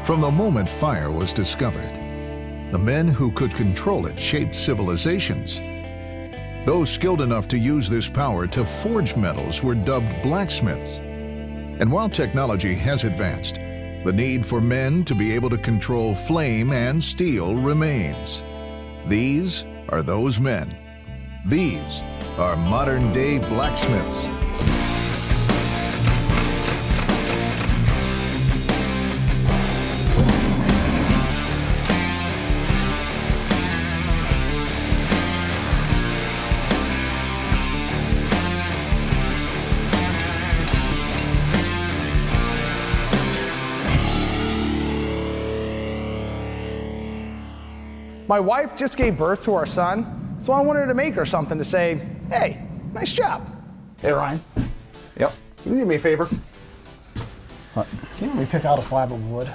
From the moment fire was discovered, the men who could control it shaped civilizations. Those skilled enough to use this power to forge metals were dubbed blacksmiths. And while technology has advanced, the need for men to be able to control flame and steel remains. These are those men. These are modern-day blacksmiths. My wife just gave birth to our son, so I wanted to make her something to say, hey, nice job. Hey, Ryan. Yep. Can you do me a favor? What? Can you help me pick out a slab of wood?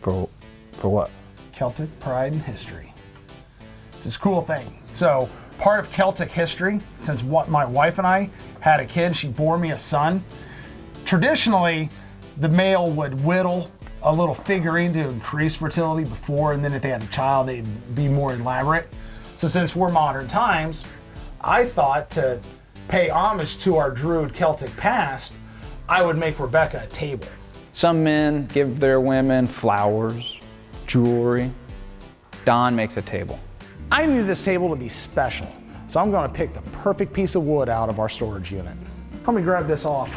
For what? Celtic pride and history. It's this cool thing. So, part of Celtic history, since my wife and I had a kid, she bore me a son. Traditionally, the male would whittle a little figurine to increase fertility before, and then if they had a child, they'd be more elaborate. So since we're modern times, I thought to pay homage to our Druid Celtic past, I would make Rebecca a table. Some men give their women flowers, jewelry. Don makes a table. I knew this table to be special, so I'm gonna pick the perfect piece of wood out of our storage unit. Let me grab this off.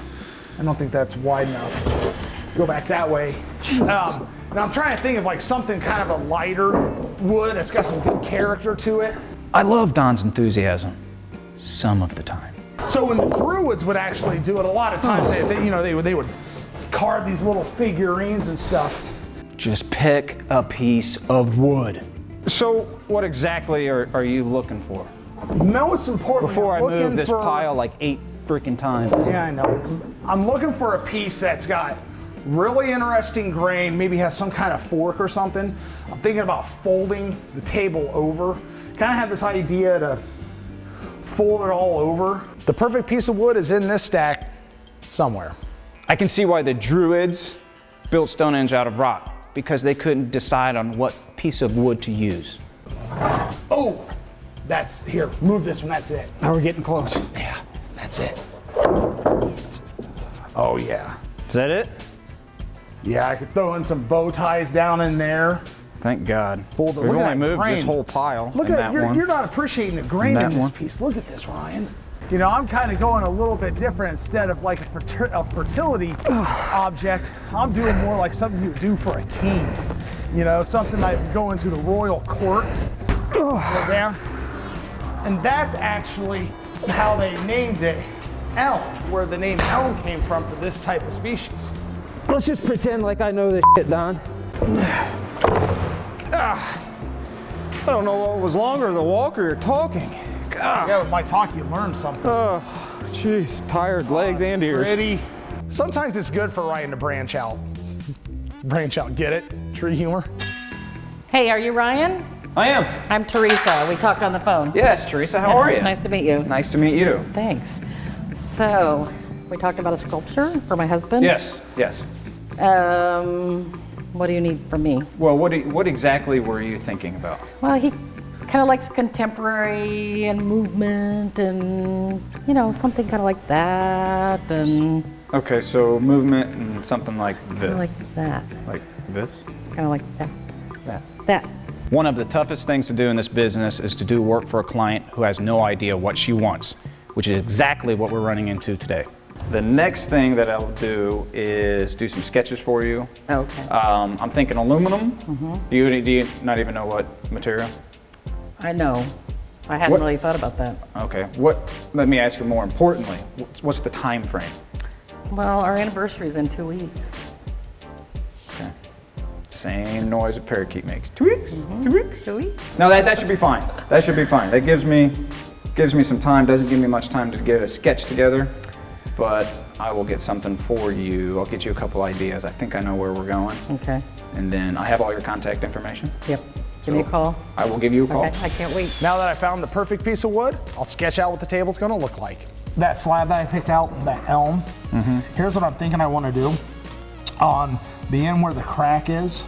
I don't think that's wide enough. Go back that way. Now I'm trying to think of like something kind of a lighter wood that's got some good character to it. I love Don's enthusiasm, some of the time. So when the Druids would actually do it, a lot of times they would carve these little figurines and stuff. Just pick a piece of wood. So what exactly are you looking for? Most importantly, Before I I'm move looking this for, pile like 8 freaking times. Yeah, I know. I'm looking for a piece that's got really interesting grain, maybe has some kind of fork or something. I'm thinking about folding the table over. Kind of have this idea to fold it all over. The perfect piece of wood is in this stack somewhere. I can see why the Druids built Stonehenge out of rock, because they couldn't decide on what piece of wood to use. Oh, that's, here, move this one, that's it. Now we're getting close. Yeah, that's it. Oh yeah. Is that it? Yeah, I could throw in some bow ties down in there. Thank God. Fold it. We've Look at only that moved grain. this whole pile. Look in at that it, one. you're not appreciating the grain That in this one. piece. Look at this, Ryan. You know, I'm kind of going a little bit different. Instead of like a fertility object, I'm doing more like something you would do for a king. You know, something that would go into the royal court. Go down. And that's actually how they named it elm, where the name elm came from for this type of species. Let's just pretend like I know this shit, Don. I don't know what was longer, the walk or your talking. God. Yeah, with my talk, you learn something. Oh, jeez, tired legs and ears. Pretty. Sometimes it's good for Ryan to branch out. Branch out, get it? Tree humor. Hey, are you Ryan? I am. I'm Teresa. We talked on the phone. Yes, Teresa, how are you? Nice to meet you. Nice to meet you. Thanks. So, we talked about a sculpture for my husband? Yes, yes. What do you need from me? Well, what exactly were you thinking about? Well, he kind of likes contemporary and movement and, you know, something kind of like that and Okay, so movement and something like this. kind of like that. Like this? Kind of like that. That. That. One of the toughest things to do in this business is to do work for a client who has no idea what she wants, which is exactly what we're running into today. The next thing that I'll do is do some sketches for you. Okay. I'm thinking aluminum. Do you not even know what material? I know. I hadn't What- really thought about that. Okay. Let me ask you more importantly, what's the time frame? Well, our anniversary is in 2 weeks. Okay. Same noise a parakeet makes. 2 weeks? 2 weeks? 2 weeks? No, that should be fine. That should be fine. That gives me some time. Doesn't give me much time to get a sketch together, but I will get something for you. I'll get you a couple ideas. I think I know where we're going. Okay. And then I have all your contact information. Yep. Give me a call. I will give you a call. Okay. I can't wait. Now that I found the perfect piece of wood, I'll sketch out what the table's gonna look like. That slab that I picked out, that elm, here's what I'm thinking I wanna do. On the end where the crack is,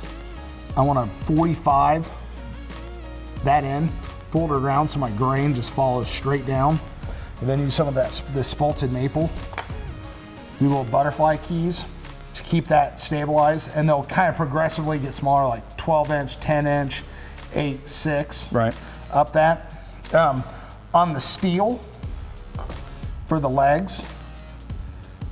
I want to 45 that end, fold it around so my grain just follows straight down. And then use some of this spalted maple. Do little butterfly keys to keep that stabilized, and they'll kind of progressively get smaller, like 12 inch, 10 inch, 8, 6. Right. Up that. On the steel for the legs,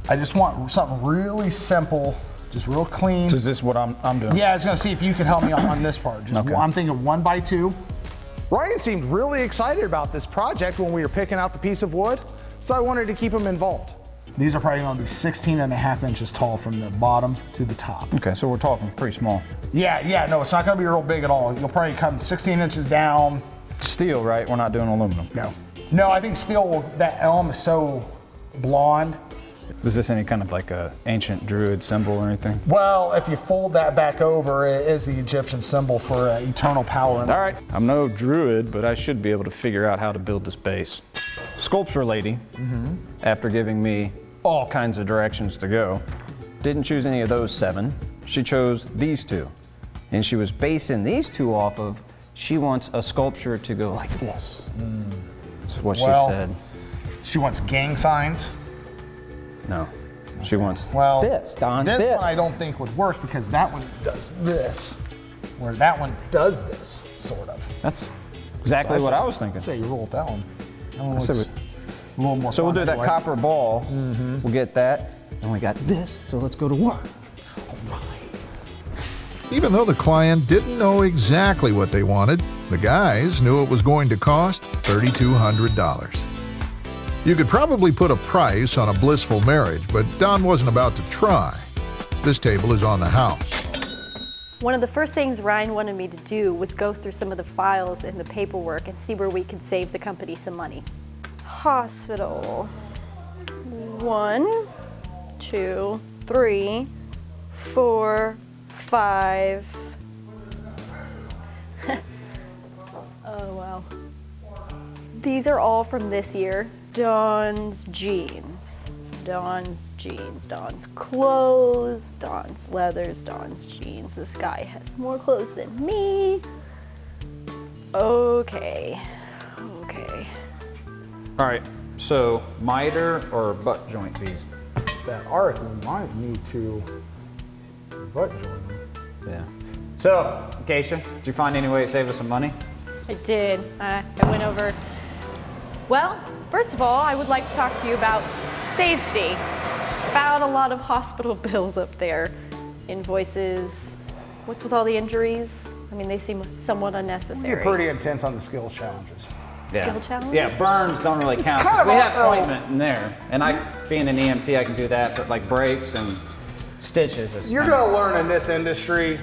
I just want something really simple, just real clean. So is this what I'm doing? Yeah, I was gonna see if you could help me on this part. Just Okay. I'm thinking 1x2. Ryan seemed really excited about this project when we were picking out the piece of wood, so I wanted to keep him involved. These are probably gonna be 16.5 inches tall from the bottom to the top. Okay, so we're talking pretty small. Yeah, no, it's not gonna be real big at all. You'll probably come 16 inches down. Steel, right? We're not doing aluminum. No, I think steel, that elm is so blonde. Is this any kind of like a ancient druid symbol or anything? Well, if you fold that back over, it is the Egyptian symbol for eternal power. All right, I'm no druid, but I should be able to figure out how to build this base. Sculpture lady, after giving me all kinds of directions to go, didn't choose any of those 7. She chose these 2. And she was basing these 2 off of, she wants a sculpture to go like this. That's what she said. She wants gang signs. No, she wants Well, this, Don. This one I don't think would work because that one does this, where that one does this, sort of. That's exactly what I was thinking. I say you roll with that one. That one looks said a little more So we'll fun do that anyway. copper ball. We'll get that. And we got this, so let's go to work. Even though the client didn't know exactly what they wanted, the guys knew it was going to cost $3,200. You could probably put a price on a blissful marriage, but Don wasn't about to try. This table is on the house. One of the first things Ryan wanted me to do was go through some of the files and the paperwork and see where we could save the company some money. Hospital. 1, 2, 3, 4, 5. Oh, wow. These are all from this year. Don's jeans, Don's clothes, Don's leathers, Don's jeans. This guy has more clothes than me. Okay. All right, so miter or butt joint these? That article reminded me to butt joint. Yeah. So, Keisha, did you find any way to save us some money? I did. I went over. Well, first of all, I would like to talk to you about safety. Found a lot of hospital bills up there, invoices. What's with all the injuries? I mean, they seem somewhat unnecessary. You're pretty intense on the skills challenges. Skill challenge? Yeah, burns don't really count. kind of We have also- ointment in there, and I, being an EMT, I can do that. But like breaks and stitches, is You're kinda- gonna learn in this industry,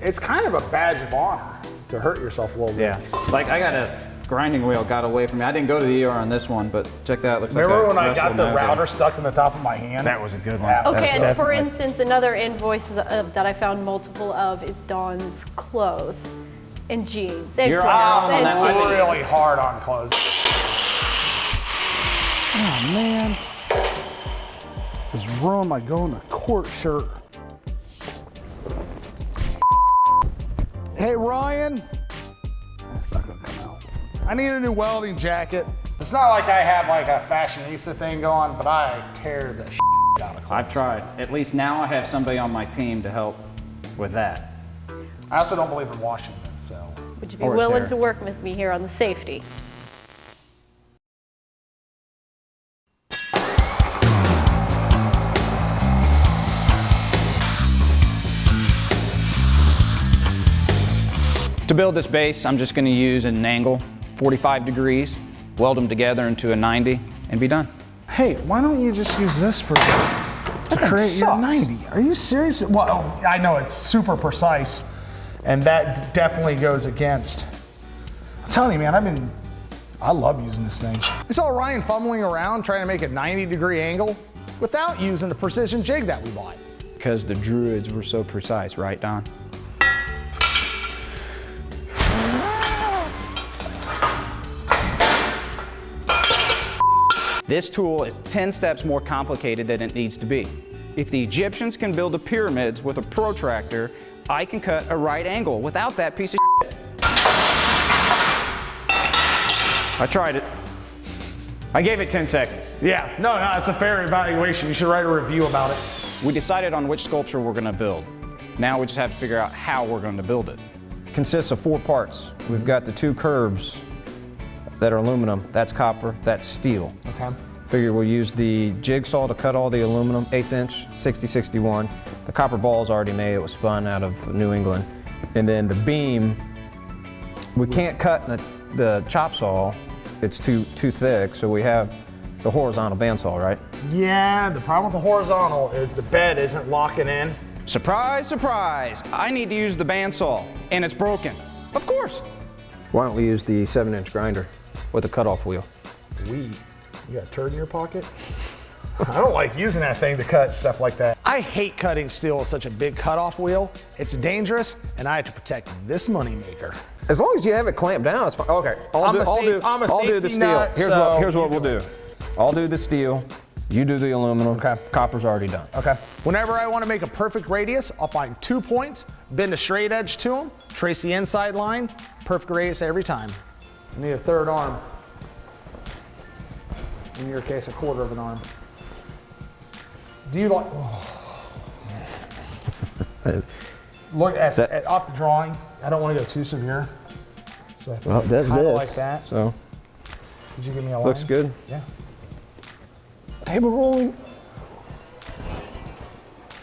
it's kind of a badge of honor to hurt yourself a little bit. Yeah, like I got a grinding wheel got away from me. I didn't go to the ER on this one, but check that. Looks Remember like when I got the router stuck in the top of my hand? That was a good one. Yeah. Okay, That's and for definitely- instance, another invoice that I found multiple of is Dawn's clothes and jeans and You're clothes on and that one. jeans. really hard on clothes. Oh man. Just ruined my going to court shirt. Hey Ryan. That's not gonna come out. I need a new welding jacket. It's not like I have like a fashionista thing going, but I tear the out of clothes. I've tried. At least now I have somebody on my team to help with that. I also don't believe in Washington, so. Would you be Or his willing hair. to work with me here on the safety? To build this base, I'm just going to use an angle, 45 degrees, weld them together into a 90, and be done. Hey, why don't you just use this to create your sucks. 90? Are you serious? Well, I know it's super precise, and that definitely goes against. I'm telling you, man, I love using this thing. I saw Ryan fumbling around trying to make a 90-degree angle without using the precision jig that we bought. Because the druids were so precise, right, Don? This tool is 10 steps more complicated than it needs to be. If the Egyptians can build the pyramids with a protractor, I can cut a right angle without that piece of shit. I tried it. I gave it 10 seconds. Yeah, no, it's a fair evaluation. You should write a review about it. We decided on which sculpture we're gonna build. Now we just have to figure out how we're going to build it. Consists of 4 parts. We've got the 2 curbs that are aluminum. That's copper, that's steel. Okay. Figure we'll use the jigsaw to cut all the aluminum, 1/8 inch, 60-61. The copper ball is already made. It was spun out of New England. And then the beam, we can't cut the chop saw. It's too thick, so we have the horizontal bandsaw, right? Yeah, the problem with the horizontal is the bed isn't locking in. Surprise, surprise! I need to use the bandsaw, and it's broken. Of course. Why don't we use the 7-inch grinder with a cutoff wheel? You got a turd in your pocket? I don't like using that thing to cut stuff like that. I hate cutting steel with such a big cutoff wheel. It's dangerous, and I have to protect this moneymaker. As long as you have it clamped down, it's fine. Okay, I'm I'll a do the safety steel. nut, Here's what we'll do. I'll do the steel, you do the aluminum. Okay. Copper's already done. Okay. Whenever I want to make a perfect radius, I'll find 2 points, bend a straight edge to them, trace the inside line, perfect radius every time. I need a 1/3 arm. In your case, a 1/4 of an arm. Do you like? Look at off the drawing. I don't want to go too severe. So I Well, that's kinda this. like that. So, Could you give me a line? looks good. Yeah. Table rolling.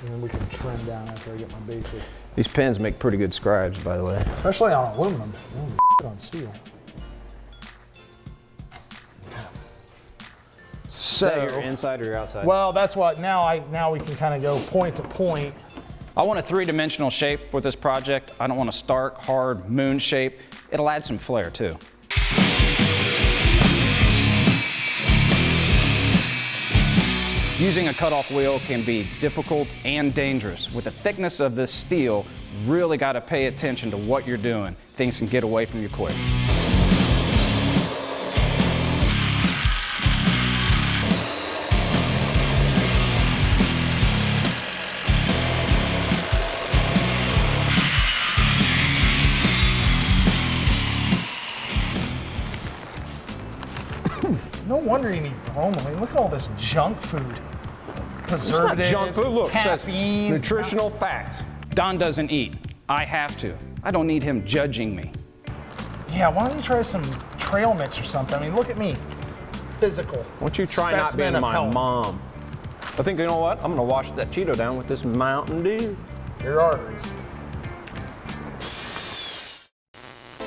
And then we can trim down after I get my basic. These pens make pretty good scribes, by the way. Especially on aluminum. On steel. Is that your inside or your outside? Well, that's what now we can kind of go point to point. I want a 3-dimensional shape with this project. I don't want a stark, hard moon shape. It'll add some flair too. Using a cutoff wheel can be difficult and dangerous. With the thickness of this steel, really got to pay attention to what you're doing. Things can get away from you quick. No wonder you need bromelain. I mean, look at all this junk food. It's not Preservatives, junk food. Look, it says caffeine. nutritional facts. Don doesn't eat. I have to. I don't need him judging me. Yeah, why don't you try some trail mix or something? I mean, look at me. Physical. Why don't you try not specimen being of my health. mom? I think, you know what? I'm gonna wash that Cheeto down with this Mountain Dew. Your arteries.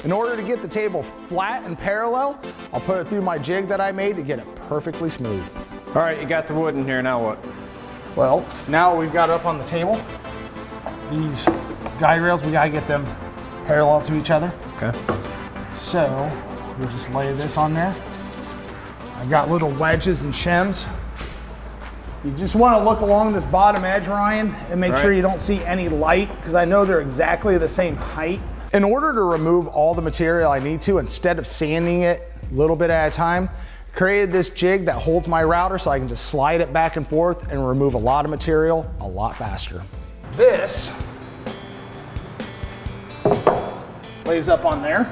In order to get the table flat and parallel, I'll put it through my jig that I made to get it perfectly smooth. All right, you got the wood in here, now what? Well, now we've got it up on the table. These guide rails, we gotta get them parallel to each other. Okay. So we'll just lay this on there. I've got little wedges and shims. You just want to look along this bottom edge, Ryan, and make sure you don't see any light, because I know they're exactly the same height. In order to remove all the material I need to, instead of sanding it a little bit at a time, created this jig that holds my router so I can just slide it back and forth and remove a lot of material a lot faster. This lays up on there.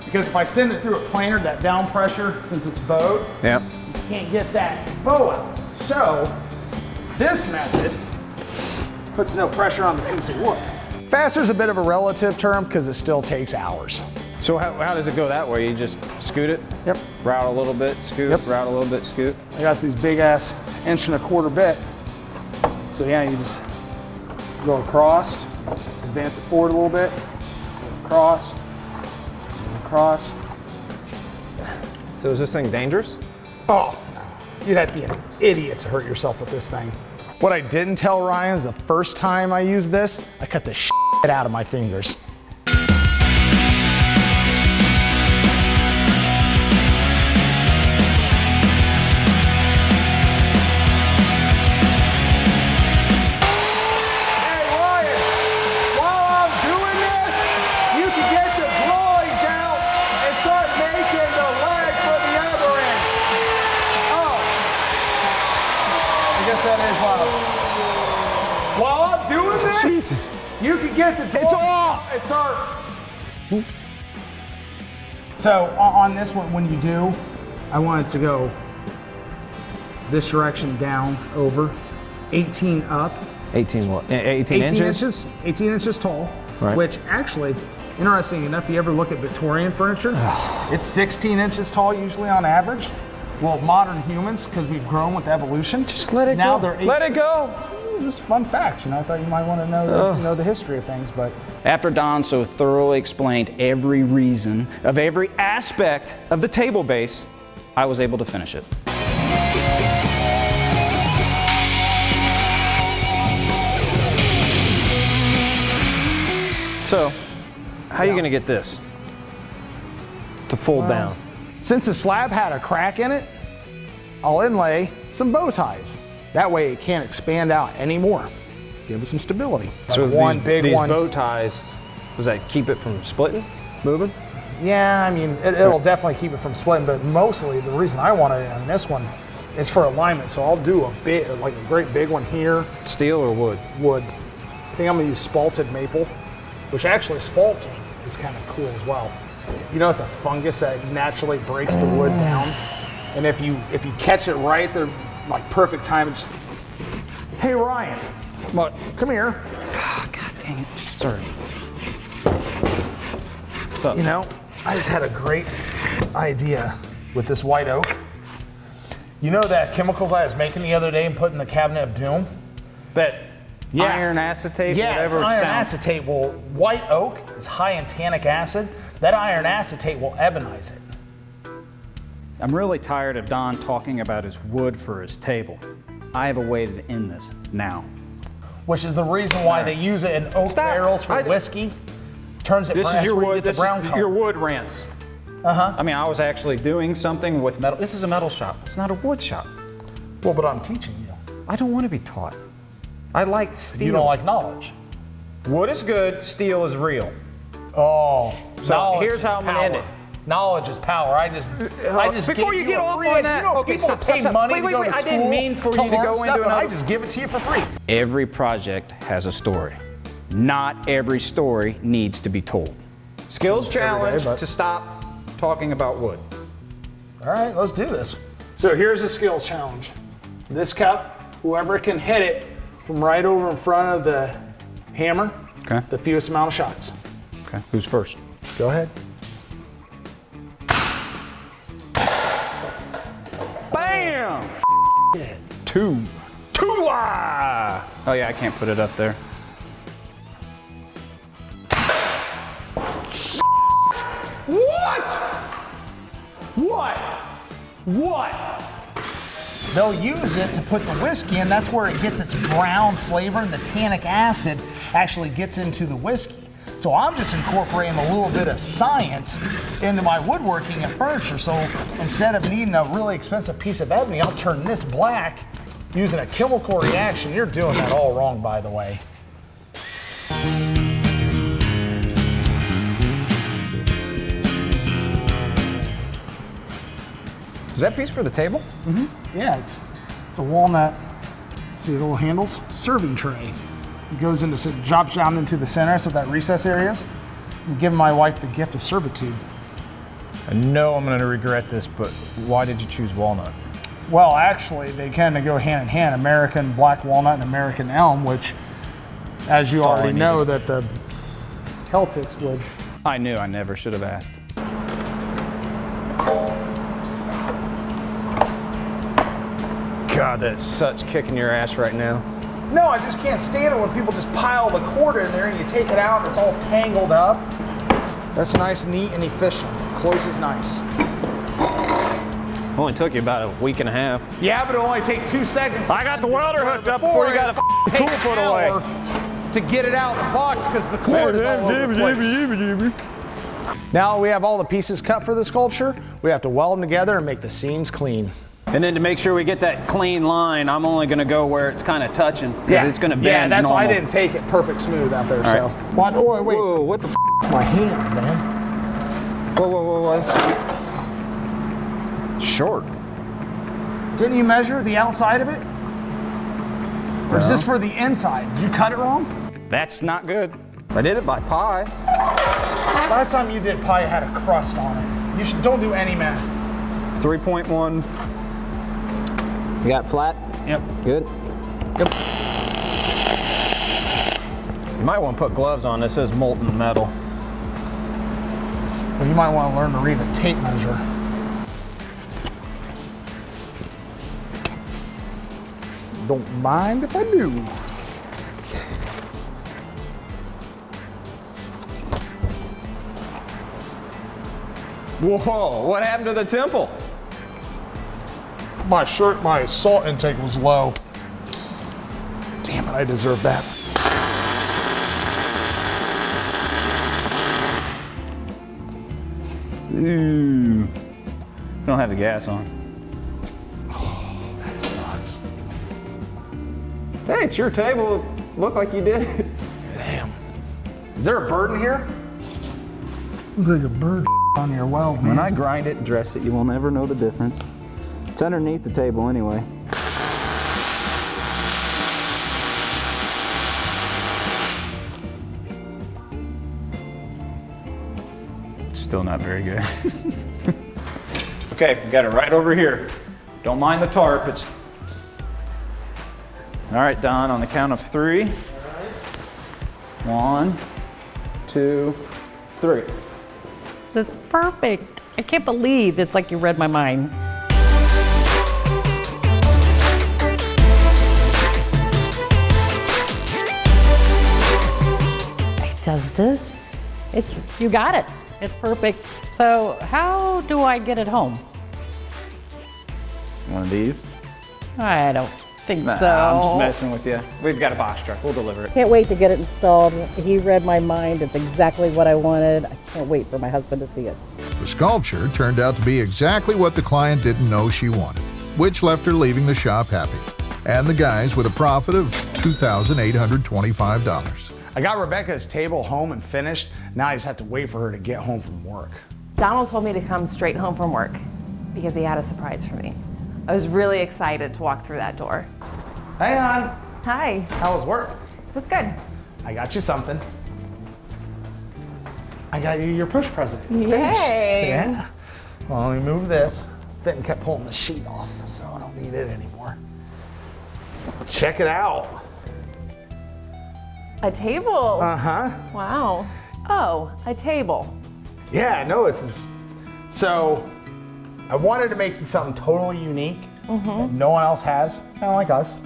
Because if I send it through a planer, that down pressure, since it's bowed, Yep. you can't get that bow out. So this method puts no pressure on the piece of wood. Faster is a bit of a relative term because it still takes hours. So how does it go that way? You just scoot it? Yep. Route a little bit, scoot, Yep. route a little bit, scoot. I got these big ass 1.25 inch bit. So yeah, you just go across, advance it forward a little bit, across, across. So is this thing dangerous? Oh, you'd have to be an idiot to hurt yourself with this thing. What I didn't tell Ryan is the first time I used this, I cut the shit out of my fingers. Hey Ryan, while I'm doing this, you can get the drawings out and start making the leg for the other end. Oh. I guess that is You can get the drawer. It's off! It's our. Oops. So on this one, when you do, I want it to go this direction down, over, 18 up. 18 what? 18 inches? 18 inches tall, Right. which actually, interesting enough, you ever look at Victorian furniture, it's 16 inches tall usually on average. Well, modern humans, because we've grown with evolution, Just let it now go. they're Let it go. Just fun facts, I thought you might want to know the history of things, but After Don so thoroughly explained every reason of every aspect of the table base, I was able to finish it. So, how are you going to get this to fold down? since the slab had a crack in it, I'll inlay some bow ties. That way it can't expand out anymore. Give it some stability. So Like these bow ties, does that keep it from splitting, moving? Yeah, I mean, it'll definitely keep it from splitting, but mostly the reason I wanted it on this one is for alignment. So I'll do a big, like a great big one here. Steel or wood? Wood. I think I'm gonna use spalted maple, which actually spalting is kind of cool as well. You know, it's a fungus that naturally breaks the wood down. And if you catch it right, they're like perfect time. Just, hey Ryan, What? come here. Oh, God dang it. Sorry. What's up? You know, I just had a great idea with this white oak. You know that chemicals I was making the other day and put in the cabinet of doom? That Yeah. iron acetate, Yeah, whatever it's it iron sounds. acetate. Well, white oak is high in tannic acid. That iron acetate will ebonize it. I'm really tired of Don talking about his wood for his table. I have a way to end this now. Which is the reason why they use it in oak Stop. barrels for whiskey. Turns it This brown. is your That's where you wood. get the This brown is color. your wood rants. I mean, I was actually doing something with metal. This is a metal shop. It's not a wood shop. Well, but I'm teaching you. I don't want to be taught. I like steel. You don't like knowledge. Wood is good, steel is real. Oh, So knowledge here's is how I'm gonna end power. it. Knowledge is power. I just Before gave you get a off free on edu- that, you know, okay, people stop, pay stop, stop. money Wait, to wait, go wait, to I didn't school mean for you to learn go stuff, into but I another- just give it to you for free. Every project has a story. Not every story needs to be told. Skills challenge but- to stop talking about wood. All right, let's do this. So here's the skills challenge. This cup, whoever can hit it from right over in front of the hammer, Okay. the fewest amount of shots. Okay. Who's first? Go ahead. Bam! Two. Two-ah! Oh yeah, I can't put it up there. What? What? What? They'll use it to put the whiskey in. That's where it gets its brown flavor, and the tannic acid actually gets into the whiskey. So I'm just incorporating a little bit of science into my woodworking and furniture. So instead of needing a really expensive piece of ebony, I'll turn this black using a chemical reaction. You're doing that all wrong, by the way. Is that piece for the table? Yeah, it's a walnut. See the little handles? Serving tray. It goes into, drops down into the center, so that recess area is. I'm giving my wife the gift of servitude. I know I'm going to regret this, but why did you choose walnut? Well, actually, they kind of go hand in hand. American black walnut and American elm, which, as you all I already know, needed. that the Celtics would. I knew I never should have asked. God, that's such kicking your ass right now. No, I just can't stand it when people just pile the cord in there and you take it out and it's all tangled up. That's nice, neat, and efficient. Closes nice. Only took you about a week and a half. Yeah, but it'll only take 2 seconds. I got the welder hooked up before you got a tool Take put an away. hour to get it out of the box because the cord is all over the place. Now we have all the pieces cut for the sculpture. We have to weld them together and make the seams clean. And then to make sure we get that clean line, I'm only going to go where it's kind of touching because it's going to bend. Yeah, that's why I normal. didn't take it perfect smooth out there. So. right. What? Oh, wait. Whoa, what the My hand, man. Whoa, whoa, whoa, that's short. Didn't you measure the outside of it? Or is this for the inside? Did you cut it wrong? That's not good. I did it by pie. Last time you did pie, it had a crust on it. Don't do any math. 3.1. You got flat? Yep. Good. Yep. You might want to put gloves on. This says molten metal. Well, you might want to learn to read a tape measure. Don't mind if I do. Whoa, what happened to the temple? My salt intake was low. Damn it, I deserve that. Ooh. Don't have the gas on. That sucks. Hey, it's your table. Look like you did it. Damn. Is there a bird in here? Looks like a bird on your weld, man. When I grind it and dress it, you will never know the difference. It's underneath the table anyway. Still not very good. Okay, we got it right over here. Don't mind the tarp. It's all right, Don, on the count of 3. 1, 2, 3. That's perfect. I can't believe it's like you read my mind. It does this. You got it. It's perfect. So how do I get it home? One of these? I don't think Nah, so. I'm just messing with you. We've got a box truck. We'll deliver it. Can't wait to get it installed. He read my mind. It's exactly what I wanted. I can't wait for my husband to see it. The sculpture turned out to be exactly what the client didn't know she wanted, which left her leaving the shop happy, and the guys with a profit of $2,825. I got Rebecca's table home and finished. Now I just have to wait for her to get home from work. Donald told me to come straight home from work because he had a surprise for me. I was really excited to walk through that door. Hey, hon. Hi, How was work? it was good. I got you something. I got you your push present. It's Yay. finished. Yeah. Well, let me move this. Fenton kept pulling the sheet off, so I don't need it anymore. Check it out. A table. Uh-huh. Wow. Oh, a table. Yeah, no, this is... So, I wanted to make you something totally unique that no one else has, kind of like us.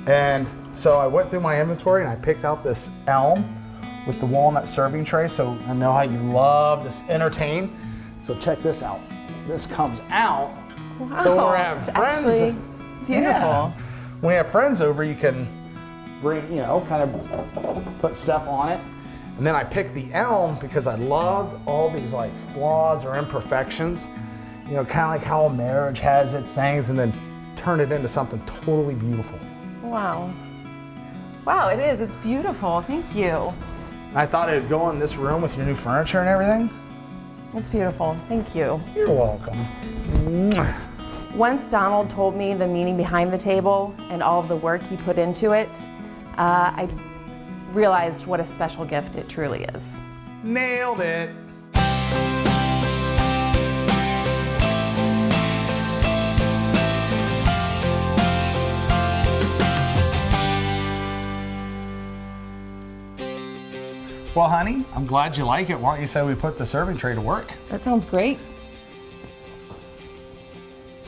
And so I went through my inventory and I picked out this elm with the walnut serving tray. So I know how you love to entertain. So check this out. This comes out. Wow. So when we have it's friends. actually beautiful. Yeah. When we have friends over, you can bring, kind of put stuff on it. And then I picked the elm because I loved all these like flaws or imperfections. Kind of like how a marriage has its things, and then turn it into something totally beautiful. Wow. Wow, it is. It's beautiful. Thank you. I thought it'd go in this room with your new furniture and everything. It's beautiful. Thank you. You're welcome. Mwah. Once Donald told me the meaning behind the table and all of the work he put into it, I realized what a special gift it truly is. Nailed it. Well, honey, I'm glad you like it. Why don't you say we put the serving tray to work? That sounds great.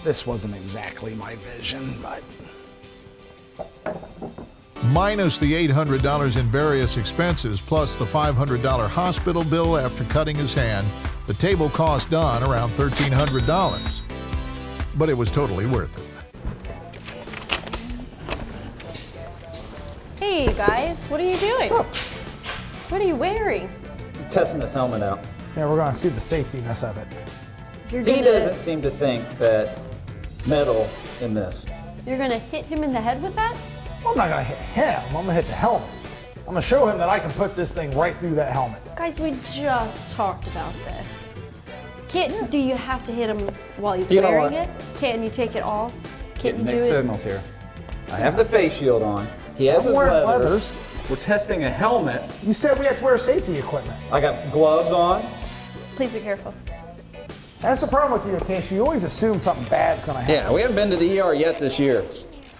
This wasn't exactly my vision, but... Minus the $800 in various expenses plus the $500 hospital bill after cutting his hand, the table cost Don around $1,300. But it was totally worth it. Hey guys, what are you doing? What are you wearing? Testing this helmet out. Yeah, we're gonna see the safetiness of it. You're He gonna, doesn't seem to think that metal in this. You're gonna hit him in the head with that? I'm not gonna hit him, I'm gonna hit the helmet. I'm gonna show him that I can put this thing right through that helmet. Guys, we just talked about this. Do you have to hit him while he's You know wearing what? it? Can't you take it off? Can't Getting you do mixed it? signals here. I have the face shield on. He has his wearing leathers. leathers. We're testing a helmet. You said we had to wear safety equipment. I got gloves on. Please be careful. That's the problem with you, Acacia. You always assume something bad's gonna happen. Yeah, we haven't been to the ER yet this year.